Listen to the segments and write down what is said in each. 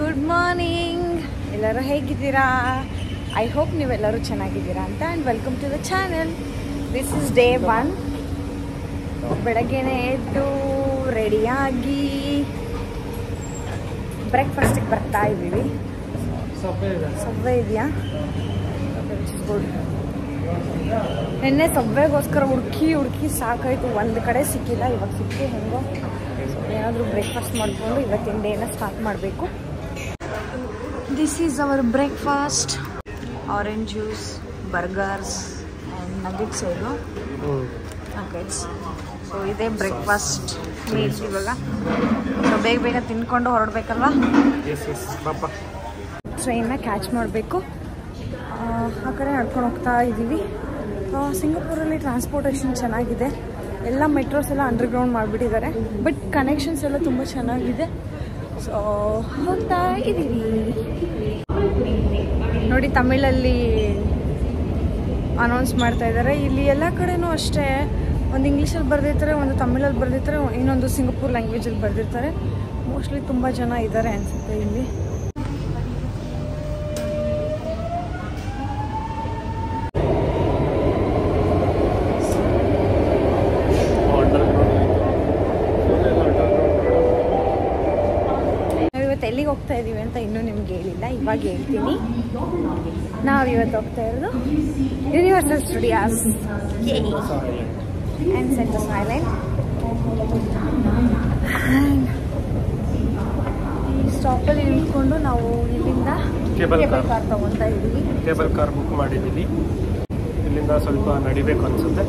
Good morning ಎಲ್ಲರೂ ಹೇಗಿದ್ದೀರಾ? I hope ನೀವೆಲ್ಲರೂ ಚೆನ್ನಾಗಿದ್ದೀರಾ ಅಂತ. And welcome to the channel. This is day 1. ಬೆಳಗ್ಗೆನೇ ಎದ್ದು ರೆಡಿಯಾಗಿ ಬ್ರೇಕ್ಫಾಸ್ಟಿಗೆ ಬರ್ತಾ ಇದ್ದೀವಿ. ಸಬ್ವೆ ಇದೆಯಾ? ಗುಡ್. ನಿನ್ನೆ ಸಬ್ವೆಗೋಸ್ಕರ ಹುಡುಕಿ ಸಾಕಾಯಿತು, ಒಂದು ಕಡೆ ಸಿಕ್ಕಿಲ್ಲ. ಇವಾಗ ಸಿಕ್ಕಿ ಹೆಂಗೋ ಏನಾದರೂ ಬ್ರೇಕ್ಫಾಸ್ಟ್ ಮಾಡಿಕೊಂಡು ಇವತ್ತಿನ ಡೇನ ಸ್ಟಾರ್ಟ್ ಮಾಡಬೇಕು. This is our breakfast. Orange juice, burgers and nuggets. ಏನು ನಗೆಟ್ಸ್. ಸೊ ಇದೇ ಬ್ರೇಕ್ಫಾಸ್ಟ್ ಮೀಲ್ಸ್ ಇವಾಗ. ಸೊ ಬೇಗ ತಿನ್ಕೊಂಡು ಹೊರಡಬೇಕಲ್ವಾ? ಟ್ರೈನ್ನ ಕ್ಯಾಚ್ ಮಾಡಬೇಕು. ಆ ಕಡೆ ನಡ್ಕೊಂಡು ಹೋಗ್ತಾ ಇದ್ದೀವಿ. ಸಿಂಗಾಪುರಲ್ಲಿ ಟ್ರಾನ್ಸ್ಪೋರ್ಟೇಷನ್ ಚೆನ್ನಾಗಿದೆ. ಎಲ್ಲ ಮೆಟ್ರೋಸ್ ಎಲ್ಲ ಅಂಡರ್ಗ್ರೌಂಡ್ ಮಾಡಿಬಿಟ್ಟಿದ್ದಾರೆ, ಬಟ್ ಕನೆಕ್ಷನ್ಸ್ ಎಲ್ಲ ತುಂಬ ಚೆನ್ನಾಗಿದೆ. ಸೊ ಹೋಗ್ತಾ ಇದ್ದೀವಿ. ನೋಡಿ, ತಮಿಳಲ್ಲಿ ಅನೌನ್ಸ್ ಮಾಡ್ತಾ ಇದ್ದಾರೆ. ಇಲ್ಲಿ ಎಲ್ಲ ಕಡೆನೂ ಅಷ್ಟೇ, ಒಂದು ಇಂಗ್ಲೀಷಲ್ಲಿ ಬರೆದಿರ್ತಾರೆ, ಒಂದು ತಮಿಳಲ್ಲಿ ಬರೆದಿರ್ತಾರೆ, ಇನ್ನೊಂದು ಸಿಂಗಾಪುರ್ ಲ್ಯಾಂಗ್ವೇಜಲ್ಲಿ ಬರೆದಿರ್ತಾರೆ. ಮೋಸ್ಟ್ಲಿ ತುಂಬ ಜನ ಇದ್ದಾರೆ ಅನಿಸುತ್ತೆ ಇಲ್ಲಿ. ಎಲ್ಲಿಗೆ ಹೋಗ್ತಾ ಇದ್ದೀವಿ ಅಂತ ಇನ್ನೂ ನಿಮ್ಗೆ ಹೇಳಿಲ್ಲ, ಇವಾಗ ಹೇಳ್ತೀನಿ. ನಾವಿವತ್ತು ಹೋಗ್ತಾ ಇರೋದು universal studios and centres island. ಈ ಸ್ಟಾಪಲ್ಲಿ ನಿಂತ್ಕೊಂಡು ನಾವು ಇಲ್ಲಿಂದ ಕೇಬಲ್ ಕಾರ್ ತಗೊಳ್ತಾ ಇದ್ದೀವಿ. ಕೇಬಲ್ ಕಾರ್ ಬುಕ್ ಮಾಡಿದ್ದೀವಿ. ಇಲ್ಲಿಂದ ಸ್ವಲ್ಪ ನಡಿಬೇಕು ಅನ್ಸುತ್ತೆ.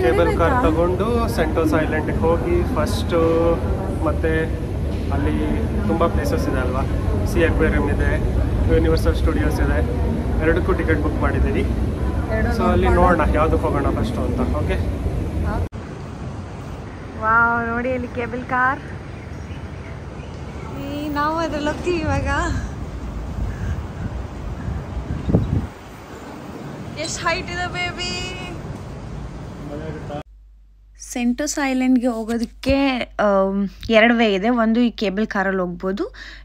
ಕೇಬಲ್ ಕಾರ್ ತಗೊಂಡು ಸೆಂಟೋಸ್ ಐಲ್ಯಾಂಡಿಗೆ ಹೋಗಿ ಫಸ್ಟು, ಮತ್ತೆ ಅಲ್ಲಿ ತುಂಬ ಪ್ಲೇಸಸ್ ಇದೆ ಅಲ್ವಾ. ಸಿ ಅಕ್ವೇರಿಯಂ ಇದೆ, ಯೂನಿವರ್ಸಲ್ ಸ್ಟುಡಿಯೋಸ್ ಇದೆ. ಎರಡಕ್ಕೂ ಟಿಕೆಟ್ ಬುಕ್ ಮಾಡಿದ್ದೀವಿ. ಸೊ ಅಲ್ಲಿ ನೋಡೋಣ ಯಾವುದಕ್ಕೆ ಹೋಗೋಣ ಫಸ್ಟು ಅಂತ. ಓಕೆ, ವಾವ್, ನೋಡಿ ಅಲ್ಲಿ ಕೇಬಲ್ ಕಾರ್. ನಾವು ಅದ್ರಲ್ಲಿ ಹೋಗ್ತೀವಿ ಇವಾಗ. ಎಷ್ಟು ಹೈಟ್ ಇದೆ ಬೇಬಿ? ಸೆಂಟೋಸ್ ಐಲ್ಯಾಂಡ್ಗೆ ಹೋಗೋದಕ್ಕೆ 2 ವೇ ಇದೆ. ಒಂದು ಈ ಕೇಬಲ್ ಕಾರಲ್ಲಿ ಹೋಗ್ಬೋದು,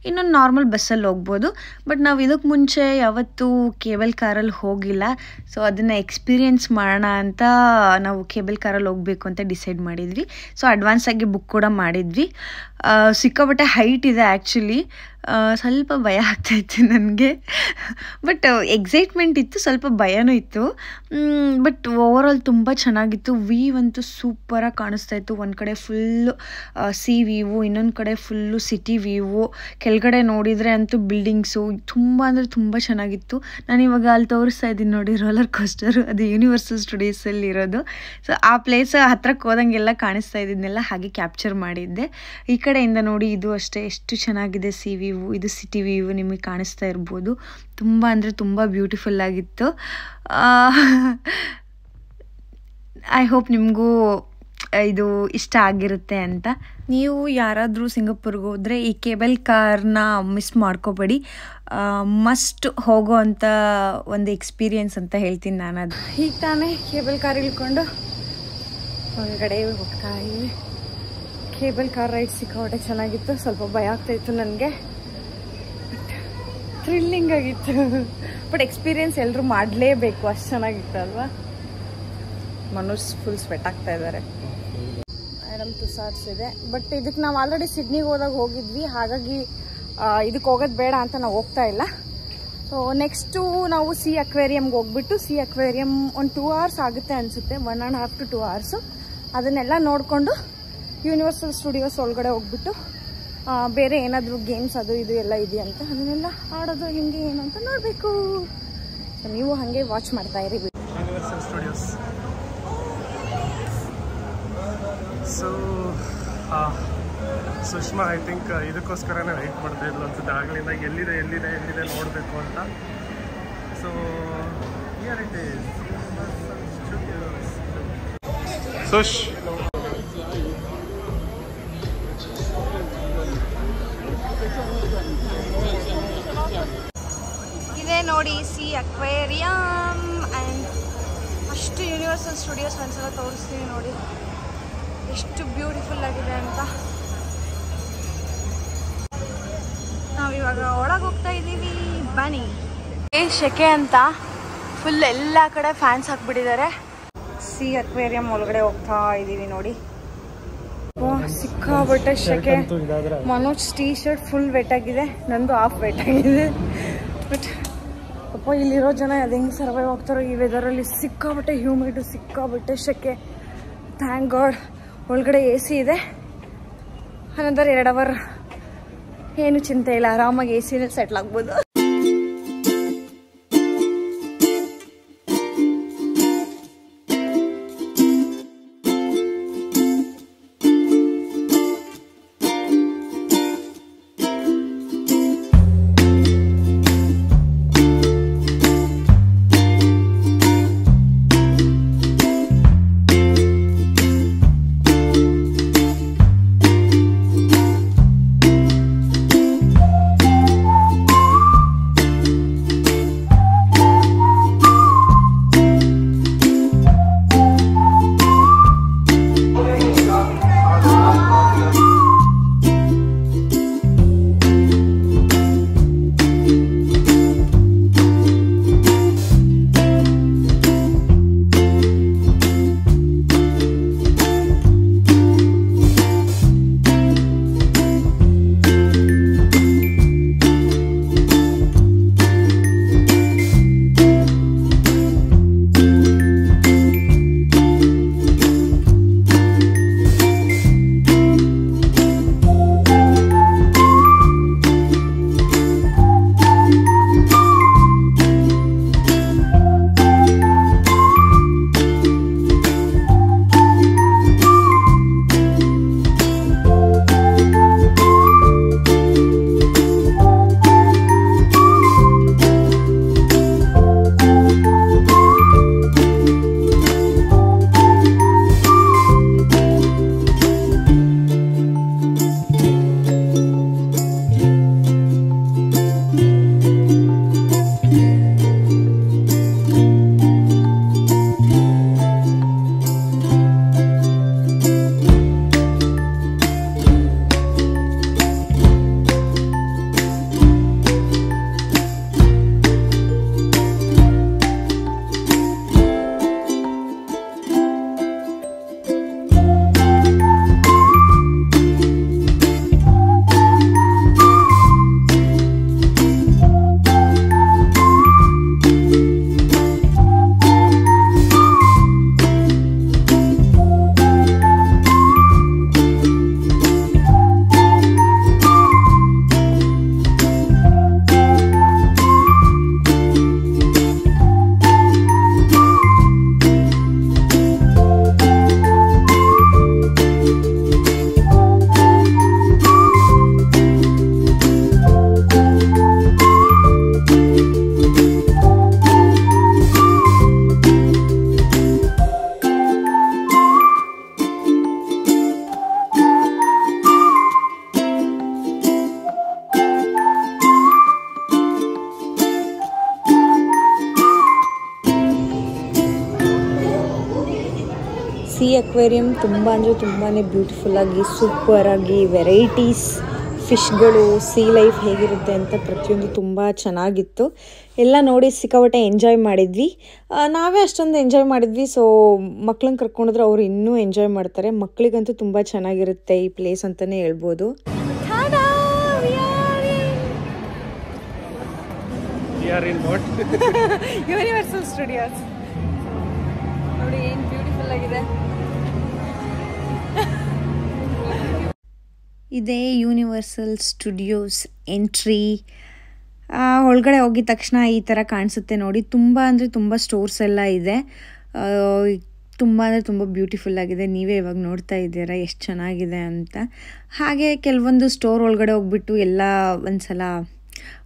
ಇನ್ನೊಂದು ನಾರ್ಮಲ್ ಬಸ್ಸಲ್ಲಿ ಹೋಗ್ಬೋದು. ಬಟ್ ನಾವು ಇದಕ್ಕೆ ಮುಂಚೆ ಯಾವತ್ತೂ ಕೇಬಲ್ ಕಾರಲ್ಲಿ ಹೋಗಿಲ್ಲ. ಸೊ ಅದನ್ನು ಎಕ್ಸ್ಪೀರಿಯೆನ್ಸ್ ಮಾಡೋಣ ಅಂತ ನಾವು ಕೇಬಲ್ ಕಾರಲ್ಲಿ ಹೋಗಬೇಕು ಅಂತ ಡಿಸೈಡ್ ಮಾಡಿದ್ವಿ. ಸೊ ಅಡ್ವಾನ್ಸಾಗಿ ಬುಕ್ ಕೂಡ ಮಾಡಿದ್ವಿ. ಸಿಕ್ಕಾಪಟ್ಟೆ ಹೈಟ್ ಇದೆ ಆ್ಯಕ್ಚುಲಿ. ಸ್ವಲ್ಪ ಭಯ ಆಗ್ತಾಯಿತ್ತು ನನಗೆ, ಬಟ್ ಎಕ್ಸೈಟ್ಮೆಂಟ್ ಇತ್ತು, ಸ್ವಲ್ಪ ಭಯನೂ ಇತ್ತು. ಬಟ್ ಓವರಾಲ್ ತುಂಬ ಚೆನ್ನಾಗಿತ್ತು. ವ್ಯೂ ಅಂತೂ ಸೂಪರಾಗಿ ಕಾಣಿಸ್ತಾ ಇತ್ತು. ಒಂದು ಕಡೆ ಫುಲ್ಲು ಸಿ ವ್ಯೂ, ಇನ್ನೊಂದು ಕಡೆ ಫುಲ್ಲು ಸಿಟಿ ವ್ಯೂ. ಕೆಳಗಡೆ ನೋಡಿದರೆ ಅಂತೂ ಬಿಲ್ಡಿಂಗ್ಸು ತುಂಬ ಅಂದರೆ ತುಂಬ ಚೆನ್ನಾಗಿತ್ತು. ನಾನು ಇವಾಗ ಅಲ್ಲಿ ತೋರಿಸ್ತಾ ಇದ್ದೀನಿ ನೋಡಿ, ರೋಲರ್ ಕೋಸ್ಟರು, ಅದು ಯೂನಿವರ್ಸಲ್ ಸ್ಟುಡಿಯೋಸಲ್ಲಿ ಇರೋದು. ಸೊ ಆ ಪ್ಲೇಸ್ ಹತ್ರಕ್ಕೆ ಹೋದಂಗೆಲ್ಲ ಕಾಣಿಸ್ತಾ ಇದ್ದಿದ್ದನ್ನೆಲ್ಲ ಹಾಗೆ ಕ್ಯಾಪ್ಚರ್ ಮಾಡಿದ್ದೆ. ಈ ಕಡೆಯಿಂದ ನೋಡಿ, ಇದು ಅಷ್ಟೇ ಎಷ್ಟು ಚೆನ್ನಾಗಿದೆ ಸಿ ವ್ಯೂ. ಇದು ಸಿಟಿ ವ್ಯೂ ನಿಮಗೆ ಕಾಣಿಸ್ತಾ ಇರ್ಬೋದು. ತುಂಬ ಅಂದರೆ ತುಂಬ ಬ್ಯೂಟಿಫುಲ್ ಆಗಿತ್ತು. ಐ ಹೋಪ್ ನಿಮಗೂ ಇದು ಇಷ್ಟ ಆಗಿರುತ್ತೆ ಅಂತ. ನೀವು ಯಾರಾದರೂ ಸಿಂಗಾಪುರ್ಗೆ ಹೋದರೆ ಈ ಕೇಬಲ್ ಕಾರ್ನ ಮಿಸ್ ಮಾಡ್ಕೋಬೇಡಿ. ಮಸ್ಟ್ ಹೋಗೋ ಅಂಥ ಒಂದು ಎಕ್ಸ್ಪೀರಿಯನ್ಸ್ ಅಂತ ಹೇಳ್ತೀನಿ ನಾನು. ಅದು ಈಗ ತಾನೇ ಕೇಬಲ್ ಕಾರ್ ಇಳ್ಕೊಂಡು ಹೊರಗಡೆ ಹೋಗ್ತಾ ಇದ್ದೀವಿ. ಕೇಬಲ್ ಕಾರ್ ರೈಡ್ ಸಿಕ್ಕಾಪಟ್ಟೆ ಚೆನ್ನಾಗಿತ್ತು. ಸ್ವಲ್ಪ ಭಯ ಆಗ್ತಾಯಿತ್ತು ನನಗೆ, ಥ್ರಿಲ್ಲಿಂಗ್ ಆಗಿತ್ತು. ಬಟ್ ಎಕ್ಸ್ಪೀರಿಯೆನ್ಸ್ ಎಲ್ಲರೂ ಮಾಡಲೇಬೇಕು, ಅಷ್ಟು ಚೆನ್ನಾಗಿತ್ತು ಅಲ್ವಾ? ಮನೋಜ್ ಫುಲ್ ಸ್ವೆಟ್ ಆಗ್ತಾ ಇದ್ದಾರೆ. ಮೇಡಮ್ ತುಸಾರ್ಸ್ ಇದೆ. ಬಟ್ ಇದಕ್ಕೆ ನಾವು ಆಲ್ರೆಡಿ ಸಿಡ್ನಿಗೆ ಹೋದಾಗ ಹೋಗಿದ್ವಿ, ಹಾಗಾಗಿ ಇದಕ್ಕೆ ಹೋಗೋದು ಬೇಡ ಅಂತ ನಾವು ಹೋಗ್ತಾ ಇಲ್ಲ. ಸೊ ನೆಕ್ಸ್ಟು ನಾವು ಸಿ ಅಕ್ವೇರಿಯಮ್ಗೆ ಹೋಗ್ಬಿಟ್ಟು, ಸಿ ಅಕ್ವೇರಿಯಮ್ ಒಂದು 2 hours ಆಗುತ್ತೆ ಅನಿಸುತ್ತೆ, 1.5 to 2 hours. ಅದನ್ನೆಲ್ಲ ನೋಡಿಕೊಂಡು ಯೂನಿವರ್ಸಲ್ ಸ್ಟುಡಿಯೋಸ್ ಒಳಗಡೆ ಹೋಗ್ಬಿಟ್ಟು ಬೇರೆ ಏನಾದರೂ ಗೇಮ್ಸ್ ಅದು ಇದು ಎಲ್ಲ ಇದೆಯಂತ, ಅದನ್ನೆಲ್ಲ ಆಡೋದು ಹಿಂಗೆ ಏನು ಅಂತ ನೋಡಬೇಕು. ನೀವು ಹಾಗೆ ವಾಚ್ ಮಾಡ್ತಾ ಇರಿ Universal Studios. So Sushma I think ಇದಕ್ಕೋಸ್ಕರನೇ ವೆಯ್ಟ್ ಮಾಡ್ತಾ ಇದ್ರು ಅನ್ಸುತ್ತೆ ಆಗಲಿಂದ, ಎಲ್ಲಿದೆ ನೋಡಬೇಕು ಅಂತ. So here it is Universal Studios. Sush, ಇದೇ ನೋಡಿ ಸಿ ಅಕ್ವೇರಿಯಮ್. ಆ್ಯಂಡ್ ಅಷ್ಟು ಯೂನಿವರ್ಸಲ್ ಸ್ಟುಡಿಯೋಸ್ ಒಂದ್ಸಲ ತೋರಿಸ್ತೀನಿ ನೋಡಿ ಎಷ್ಟು ಬ್ಯೂಟಿಫುಲ್ ಆಗಿದೆ ಅಂತ. ನಾವಿವಾಗ ಇವಾಗ ಒಳಗೆ ಹೋಗ್ತಾ ಇದ್ದೀವಿ, ಬನ್ನಿ. ಶೆಕೆ ಅಂತ ಫುಲ್ ಎಲ್ಲ ಕಡೆ ಫ್ಯಾನ್ಸ್ ಹಾಕ್ಬಿಟ್ಟಿದ್ದಾರೆ. ಸಿ ಅಕ್ವೇರಿಯಂ ಒಳಗಡೆ ಹೋಗ್ತಾ ಇದ್ದೀವಿ ನೋಡಿ. ಸಿಕ್ಕಾಬಟ್ಟೆ ಶೆಕೆ. Manoj T shirt full wet ಆಗಿದೆ, ನಂದು ಹಾಫ್ ವೆಟ್ ಆಗಿದೆ. ಬಟ್ ಅಪ್ಪ ಇಲ್ಲಿರೋ ಜನ ಅದು ಹೆಂಗೆ ಸರ್ವೈವ್ ಆಗ್ತಾರೋ ಈ ವೆದರಲ್ಲಿ. ಸಿಕ್ಕಾಬಟ್ಟೆ ಹ್ಯೂಮಿಡ್, ಸಿಕ್ಕಾಬಟ್ಟೆ ಶೆಕೆ. ಥ್ಯಾಂಕ್ ಗಾಡ್ ಒಳಗಡೆ AC ಇದೆ. ಅನಂತರ 2 ಅವರ್ ಏನು ಚಿಂತೆ ಇಲ್ಲ, ಆರಾಮಾಗಿ AC ಸೆಟ್ಲ್ ಆಗ್ಬೋದು. ಸಿ ಅಕ್ವೇರಿಯಂ ತುಂಬ ಅಂದರೆ ತುಂಬಾ ಬ್ಯೂಟಿಫುಲ್ಲಾಗಿ ಸೂಪರಾಗಿ ವೆರೈಟೀಸ್ ಫಿಶ್ಗಳು, ಸಿ ಲೈಫ್ ಹೇಗಿರುತ್ತೆ ಅಂತ ಪ್ರತಿಯೊಂದು ತುಂಬ ಚೆನ್ನಾಗಿತ್ತು. ಎಲ್ಲ ನೋಡಿ ಸಿಕ್ಕಾಪಟ್ಟೆ ಎಂಜಾಯ್ ಮಾಡಿದ್ವಿ. ನಾವೇ ಅಷ್ಟೊಂದು ಎಂಜಾಯ್ ಮಾಡಿದ್ವಿ. ಸೊ ಮಕ್ಳನ್ನ ಕರ್ಕೊಂಡ್ರೆ ಅವರು ಇನ್ನೂ ಎಂಜಾಯ್ ಮಾಡ್ತಾರೆ. ಮಕ್ಕಳಿಗಂತೂ ತುಂಬ ಚೆನ್ನಾಗಿರುತ್ತೆ ಈ ಪ್ಲೇಸ್ ಅಂತಲೇ ಹೇಳ್ಬೋದು. ಯೂನಿವರ್ಸಲ್ ಸ್ಟುಡಿಯೋಸ್ ನೋಡಿ ಏನು ಬ್ಯೂಟಿಫುಲ್ ಆಗಿದೆ. ಇದೇ ಯೂನಿವರ್ಸಲ್ ಸ್ಟುಡಿಯೋಸ್ ಎಂಟ್ರಿ. ಒಳಗಡೆ ಹೋಗಿದ ತಕ್ಷಣ ಈ ಥರ ಕಾಣಿಸುತ್ತೆ ನೋಡಿ. ತುಂಬ ಅಂದರೆ ತುಂಬ ಸ್ಟೋರ್ಸ್ ಎಲ್ಲ ಇದೆ. ತುಂಬ ಅಂದರೆ ತುಂಬ ಬ್ಯೂಟಿಫುಲ್ಲಾಗಿದೆ. ನೀವೇ ಇವಾಗ ನೋಡ್ತಾ ಇದ್ದೀರಾ ಎಷ್ಟು ಚೆನ್ನಾಗಿದೆ ಅಂತ. ಹಾಗೆ ಕೆಲವೊಂದು ಸ್ಟೋರ್ ಒಳಗಡೆ ಹೋಗ್ಬಿಟ್ಟು ಎಲ್ಲ ಒಂದು ಸಲ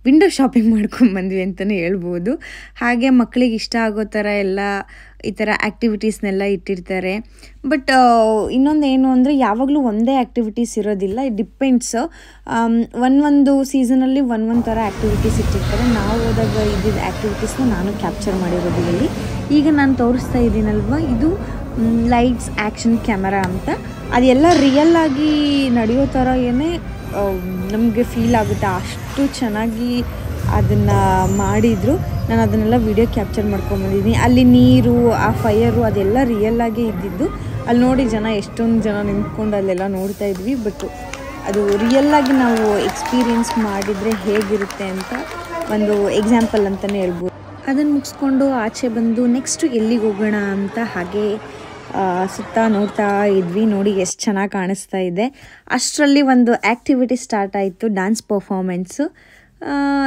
ವಿಂಡೋ ಶಾಪಿಂಗ್ ಮಾಡ್ಕೊಂಡ್ಬಂದ್ವಿ ಅಂತಲೇ ಹೇಳ್ಬೋದು. ಹಾಗೆ ಮಕ್ಕಳಿಗೆ ಇಷ್ಟ ಆಗೋ ಥರ ಎಲ್ಲ ಈ ಥರ ಆ್ಯಕ್ಟಿವಿಟೀಸ್ನೆಲ್ಲ ಇಟ್ಟಿರ್ತಾರೆ. ಬಟ್ ಇನ್ನೊಂದು ಏನು ಅಂದರೆ ಯಾವಾಗಲೂ ಒಂದೇ ಆ್ಯಕ್ಟಿವಿಟೀಸ್ ಇರೋದಿಲ್ಲ. It depends. ಒಂದು ಸೀಸನಲ್ಲಿ ಒಂದೊಂದು ಥರ ಆ್ಯಕ್ಟಿವಿಟೀಸ್ ಇಟ್ಟಿರ್ತಾರೆ. ನಾವು ಹೋದಾಗ ಇದ್ದಿದ್ದ ಆ್ಯಕ್ಟಿವಿಟೀಸ್ನ ನಾನು ಕ್ಯಾಪ್ಚರ್ ಮಾಡಿರೋದು ಇಲ್ಲಿ. ಈಗ ನಾನು ತೋರಿಸ್ತಾ ಇದ್ದೀನಲ್ವ, ಇದು ಲೈಟ್ಸ್ ಆ್ಯಕ್ಷನ್ ಕ್ಯಾಮರಾ ಅಂತ. ಅದೆಲ್ಲ ರಿಯಲ್ ಆಗಿ ನಡೆಯೋ ಥರ ಏನೇ ನಮಗೆ ಫೀಲ್ ಆಗುತ್ತೆ, ಅಷ್ಟು ಚೆನ್ನಾಗಿ ಅದನ್ನು ಮಾಡಿದರು. ನಾನು ಅದನ್ನೆಲ್ಲ ವಿಡಿಯೋ ಕ್ಯಾಪ್ಚರ್ ಮಾಡ್ಕೊಂಬಂದಿದ್ದೀನಿ. ಅಲ್ಲಿ ನೀರು, ಆ ಫೈರು ಅದೆಲ್ಲ ರಿಯಲ್ಲಾಗೇ ಇದ್ದಿದ್ದು. ಅಲ್ಲಿ ನೋಡಿ ಎಷ್ಟೊಂದು ಜನ ನಿಂತ್ಕೊಂಡು ಅಲ್ಲೆಲ್ಲ ನೋಡ್ತಾ ಇದ್ವಿ. ಬಟ್ ಅದು ರಿಯಲ್ಲಾಗಿ ನಾವು ಎಕ್ಸ್ಪೀರಿಯೆನ್ಸ್ ಮಾಡಿದರೆ ಹೇಗಿರುತ್ತೆ ಅಂತ ಒಂದು ಎಕ್ಸಾಂಪಲ್ ಅಂತಲೇ ಹೇಳ್ಬೋದು. ಅದನ್ನು ಮುಗಿಸ್ಕೊಂಡು ಆಚೆ ಬಂದು ನೆಕ್ಸ್ಟು ಎಲ್ಲಿಗೆ ಹೋಗೋಣ ಅಂತ ಹಾಗೆ ಸುತ್ತ ನೋಡ್ತಾ ಇದ್ವಿ. ನೋಡಿ ಎಷ್ಟು ಚೆನ್ನಾಗಿ ಕಾಣಿಸ್ತಾ ಇದೆ. ಅಷ್ಟರಲ್ಲಿ ಒಂದು ಆ್ಯಕ್ಟಿವಿಟಿ ಸ್ಟಾರ್ಟ್ ಆಯಿತು, ಡ್ಯಾನ್ಸ್ ಪರ್ಫಾರ್ಮೆನ್ಸು.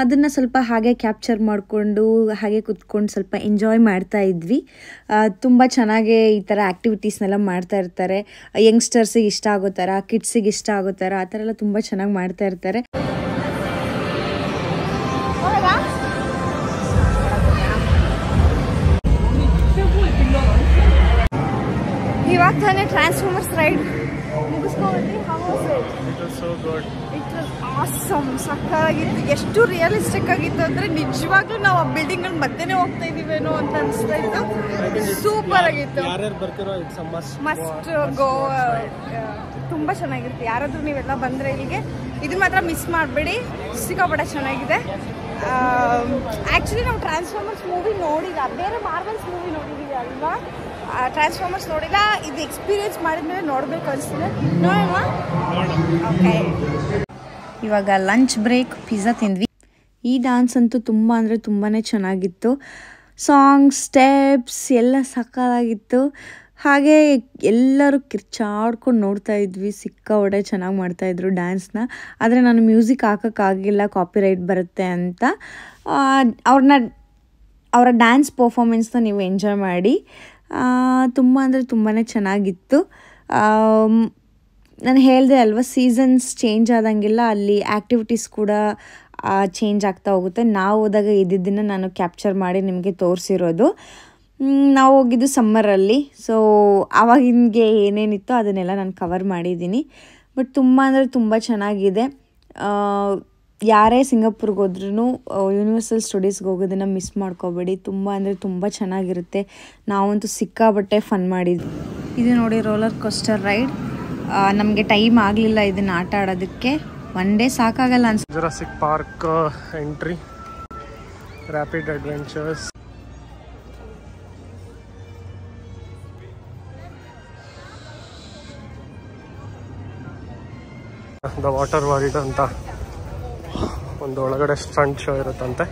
ಅದನ್ನು ಸ್ವಲ್ಪ ಹಾಗೆ ಕ್ಯಾಪ್ಚರ್ ಮಾಡಿಕೊಂಡು ಹಾಗೆ ಕೂತ್ಕೊಂಡು ಸ್ವಲ್ಪ ಎಂಜಾಯ್ ಮಾಡ್ತಾ ಇದ್ವಿ. ತುಂಬ ಚೆನ್ನಾಗೇ ಈ ಥರ ಆ್ಯಕ್ಟಿವಿಟೀಸ್ನೆಲ್ಲ ಮಾಡ್ತಾ ಇರ್ತಾರೆ. ಯಂಗ್ಸ್ಟರ್ಸಿಗೆ ಇಷ್ಟ ಆಗೋ ಥರ, ಕಿಡ್ಸಿಗೆ ಇಷ್ಟ ಆಗೋ ಥರ ಆ ಥರ ಎಲ್ಲ ತುಂಬ ಚೆನ್ನಾಗಿ ಮಾಡ್ತಾ ಇರ್ತಾರೆ. ಇವಾಗ ತಾನೇ ಟ್ರಾನ್ಸ್ಫಾರ್ಮರ್ಸ್ ರೈಡ್ ಮುಗಿಸ್ಕೊಂಡ್ವಿ. ಆಸಮ್, ಸಕ್ಕತ್ತಾಗಿತ್ತು. ಎಷ್ಟು ರಿಯಲಿಸ್ಟಿಕ್ ಆಗಿತ್ತು ಅಂದರೆ ನಿಜವಾಗ್ಲೂ ನಾವು ಆ ಬಿಲ್ಡಿಂಗ್ ಮಧ್ಯೆನೇ ಹೋಗ್ತಾ ಇದೀವೇನೋ ಅಂತ ಅನಿಸ್ತಾ ಇತ್ತು. ಸೂಪರ್ ಆಗಿತ್ತು. Must go. ತುಂಬ ಚೆನ್ನಾಗಿರುತ್ತೆ. ಯಾರಾದರೂ ನೀವೆಲ್ಲ ಬಂದರೆ ಇಲ್ಲಿಗೆ ಇದನ್ನ ಮಾತ್ರ ಮಿಸ್ ಮಾಡಬೇಡಿ. ಸಿಕ್ಕಾಪಟ್ಟೆ ಚೆನ್ನಾಗಿದೆ. ಆ್ಯಕ್ಚುಲಿ ನಾವು ಟ್ರಾನ್ಸ್ಫಾರ್ಮರ್ಸ್ ಮೂವಿ ನೋಡಿಲ್ಲ, ಬೇರೆ ಮಾರ್ವೆಲ್ಸ್ ಮೂವಿ ನೋಡಿದ್ದೀವಿ ಅಲ್ವಾ. ಟ್ರಾನ್ಸ್ಫಾರ್ಮರ್ಸ್ ನೋಡಿಲ್ಲ. ಇದು ಎಕ್ಸ್ಪೀರಿಯೆನ್ಸ್ ಮಾಡಿದ್ಮೇಲೆ ನೋಡಬೇಕು ಅನಿಸ್ತದೆ. ನೋಡೋಣ. ಓಕೆ, ಇವಾಗ ಲಂಚ್ ಬ್ರೇಕ್, ಪಿಜ್ಜಾ ತಿಂದ್ವಿ. ಈ ಡ್ಯಾನ್ಸ್ ಅಂತೂ ತುಂಬ ಅಂದರೆ ತುಂಬಾ ಚೆನ್ನಾಗಿತ್ತು. ಸಾಂಗ್ಸ್, ಸ್ಟೆಪ್ಸ್ ಎಲ್ಲ ಸಕ್ಕತ್ತಾಗಿತ್ತು. ಹಾಗೆ ಎಲ್ಲರೂ ಕಿರ್ಚಾಡ್ಕೊಂಡು ನೋಡ್ತಾ ಇದ್ವಿ. ಸಿಕ್ಕಾಪಟ್ಟೆ ಚೆನ್ನಾಗಿ ಮಾಡ್ತಾಯಿದ್ರು ಡ್ಯಾನ್ಸ್ನ. ಆದರೆ ನಾನು ಮ್ಯೂಸಿಕ್ ಹಾಕೋಕ್ಕಾಗಿಲ್ಲ, ಕಾಪಿರೈಟ್ ಬರುತ್ತೆ ಅಂತ. ಅವರ ಡ್ಯಾನ್ಸ್ ಪರ್ಫಾರ್ಮೆನ್ಸ್ನ ನೀವು ಎಂಜಾಯ್ ಮಾಡಿ. ತುಂಬ ಅಂದರೆ ತುಂಬಾ ಚೆನ್ನಾಗಿತ್ತು. ನಾನು ಹೇಳಿದೆ ಅಲ್ವಾ, ಸೀಸನ್ಸ್ ಚೇಂಜ್ ಆದಂಗೆಲ್ಲ ಅಲ್ಲಿ ಆ್ಯಕ್ಟಿವಿಟೀಸ್ ಕೂಡ ಚೇಂಜ್ ಆಗ್ತಾ ಹೋಗುತ್ತೆ. ನಾವು ಹೋದಾಗ ಇದ್ದಿದ್ದನ್ನು ನಾನು ಕ್ಯಾಪ್ಚರ್ ಮಾಡಿ ನಿಮಗೆ ತೋರಿಸಿರೋದು. ನಾವು ಹೋಗಿದ್ದು ಸಮ್ಮರಲ್ಲಿ. ಸೊ ಆವಾಗಿನ್ಗೆ ಏನೇನಿತ್ತು ಅದನ್ನೆಲ್ಲ ನಾನು ಕವರ್ ಮಾಡಿದ್ದೀನಿ. ಬಟ್ ತುಂಬ ಅಂದರೆ ತುಂಬ ಚೆನ್ನಾಗಿದೆ. ಯಾರೇ ಸಿಂಗಾಪುರ್ಗೆ ಹೋದ್ರೂ ಯೂನಿವರ್ಸಲ್ ಸ್ಟುಡಿಯೋಸ್ಗೆ ಹೋಗೋದನ್ನು ಮಿಸ್ ಮಾಡ್ಕೋಬೇಡಿ. ತುಂಬ ಅಂದರೆ ತುಂಬ ಚೆನ್ನಾಗಿರುತ್ತೆ. ನಾವಂತೂ ಸಿಕ್ಕಾಬಟ್ಟೆ ಫನ್ ಮಾಡಿದ್ವಿ. ಇದು ನೋಡಿ ರೋಲರ್ ಕೋಸ್ಟರ್ ರೈಡ್. ನಮಗೆ ಟೈಮ್ ಆಗಲಿಲ್ಲ ಇದನ್ನು ಆಟ ಆಡೋದಕ್ಕೆ. ಒನ್ ಡೇ ಸಾಕಾಗಲ್ಲ ಅನ್ಸುತ್ತೆ. Jurassic park entry, rapid adventures. The water world ಅಂತ ಒಂದು ಒಳಗಡೆ ಸ್ಟಂಟ್ ಶೋ ಇರುತ್ತಂತೆ.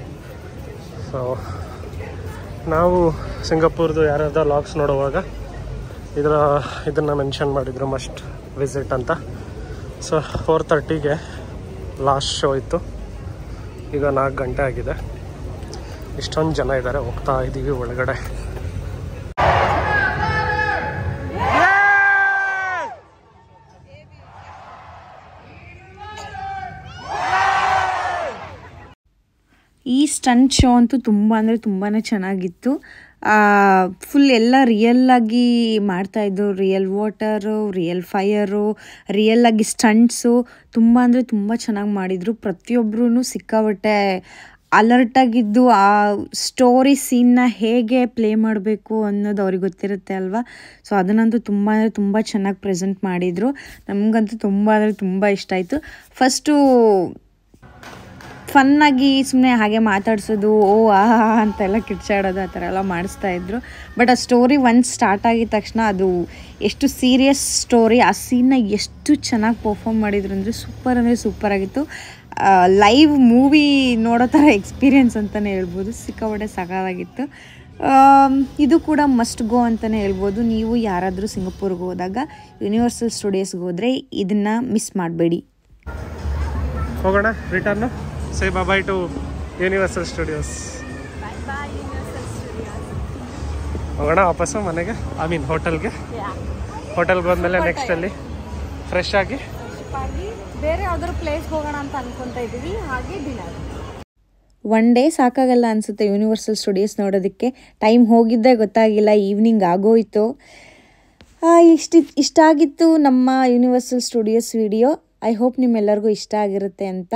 ಸೊ ನಾವು ಸಿಂಗಾಪುರ್ದು ಯಾರ್ಯಾರ್ದ ಲಾಗ್ಸ್ ನೋಡುವಾಗ ಇದನ್ನು ಮೆನ್ಷನ್ ಮಾಡಿದ್ರು, ಮಸ್ಟ್ ವಿಸಿಟ್ ಅಂತ. ಸೊ 4:30ಗೆ ಲಾಸ್ಟ್ ಶೋ ಇತ್ತು. ಈಗ 4 ಗಂಟೆ ಆಗಿದೆ. ಇಷ್ಟೊಂದು ಜನ ಇದ್ದಾರೆ. ಹೋಗ್ತಾ ಇದ್ದೀವಿ ಒಳಗಡೆ. ಈ ಸ್ಟಂಟ್ ಶೋ ಅಂತೂ ತುಂಬ ಅಂದರೆ ತುಂಬಾ ಚೆನ್ನಾಗಿತ್ತು. ಫುಲ್ ಎಲ್ಲ ರಿಯಲ್ಲಾಗಿ ಮಾಡ್ತಾಯಿದ್ದು. Real water, real fire, ರಿಯಲ್ಲಾಗಿ stunts ತುಂಬ ಅಂದರೆ ತುಂಬ ಚೆನ್ನಾಗಿ ಮಾಡಿದರು. ಪ್ರತಿಯೊಬ್ಬರೂ ಸಿಕ್ಕಾಬಟ್ಟೆ ಅಲರ್ಟಾಗಿದ್ದು ಆ ಸ್ಟೋರಿ ಸೀನ್ನ ಹೇಗೆ ಪ್ಲೇ ಮಾಡಬೇಕು ಅನ್ನೋದು ಅವ್ರಿಗೆ ಗೊತ್ತಿರುತ್ತೆ ಅಲ್ವಾ. ಸೊ ಅದನ್ನಂತೂ ತುಂಬ ಅಂದರೆ ತುಂಬ ಚೆನ್ನಾಗಿ ಪ್ರೆಸೆಂಟ್ ಮಾಡಿದರು. ನಮಗಂತೂ ತುಂಬ ಅಂದರೆ ತುಂಬ ಇಷ್ಟ ಆಯಿತು. ಫಸ್ಟು ಫನ್ನಾಗಿ ಸುಮ್ಮನೆ ಹಾಗೆ ಮಾತಾಡ್ಸೋದು, ಅಂತೆಲ್ಲ ಕಿರ್ಚಾಡೋದು ಆ ಥರ ಎಲ್ಲ ಮಾಡಿಸ್ತಾಯಿದ್ರು. ಬಟ್ ಆ ಸ್ಟೋರಿ ಒಂದು ಸ್ಟಾರ್ಟ್ ಆಗಿದ ತಕ್ಷಣ ಅದು ಎಷ್ಟು ಸೀರಿಯಸ್ ಸ್ಟೋರಿ, ಆ ಸೀನ್ನ ಎಷ್ಟು ಚೆನ್ನಾಗಿ ಪರ್ಫಾರ್ಮ್ ಮಾಡಿದ್ರು ಅಂದರೆ ಸೂಪರಾಗಿತ್ತು. ಲೈವ್ ಮೂವಿ ನೋಡೋ ಥರ ಎಕ್ಸ್ಪೀರಿಯೆನ್ಸ್ ಅಂತಲೇ ಹೇಳ್ಬೋದು. ಸಿಕ್ಕಾಪಟ್ಟೆ ಸಖತ್ತಾಗಿತ್ತು. ಇದು ಕೂಡ ಮಸ್ಟ್ ಗೋ ಅಂತಲೇ ಹೇಳ್ಬೋದು. ನೀವು ಯಾರಾದರೂ ಸಿಂಗಾಪುರ್ಗೆ ಹೋದಾಗ ಯೂನಿವರ್ಸಲ್ ಸ್ಟುಡಿಯೋಸ್ಗೆ ಹೋದರೆ ಇದನ್ನು ಮಿಸ್ ಮಾಡಬೇಡಿ. ಹೋಗೋಣ return. Say bye-bye to Universal Studios. Bye-bye Universal Studios. ಹೋಗೋಣ ವಾಪಸ್ಸು ಮನೆಗೆ, ಹೋಟೆಲ್ಗೆ. ಹೋಟೆಲ್ಗೆ ಹೋದ್ಮೇಲೆ ನೆಕ್ಸ್ಟ್ ಅಲ್ಲಿ ಫ್ರೆಶ್ ಆಗಿ ಬೇರೆ ಯಾವ್ದಾದ್ರು ಪ್ಲೇಸ್ಗೆ ಹೋಗೋಣ ಅಂತ ಅನ್ಕೊತಾ ಇದ್ದೀವಿ. ಹಾಗೆ ಡಿನ್ನರ್. ಒನ್ ಡೇ ಸಾಕಾಗಲ್ಲ ಅನಿಸುತ್ತೆ ಯೂನಿವರ್ಸಲ್ ಸ್ಟುಡಿಯೋಸ್ ನೋಡೋದಕ್ಕೆ. ಟೈಮ್ ಹೋಗಿದ್ದೇ ಗೊತ್ತಾಗಿಲ್ಲ, ಈವ್ನಿಂಗ್ ಆಗೋಯ್ತು. ಇಷ್ಟ ಆಗಿತ್ತು ನಮ್ಮ universal studios video. I hope ನಿಮ್ಮೆಲ್ಲರಿಗೂ ಇಷ್ಟ ಆಗಿರುತ್ತೆ ಅಂತ.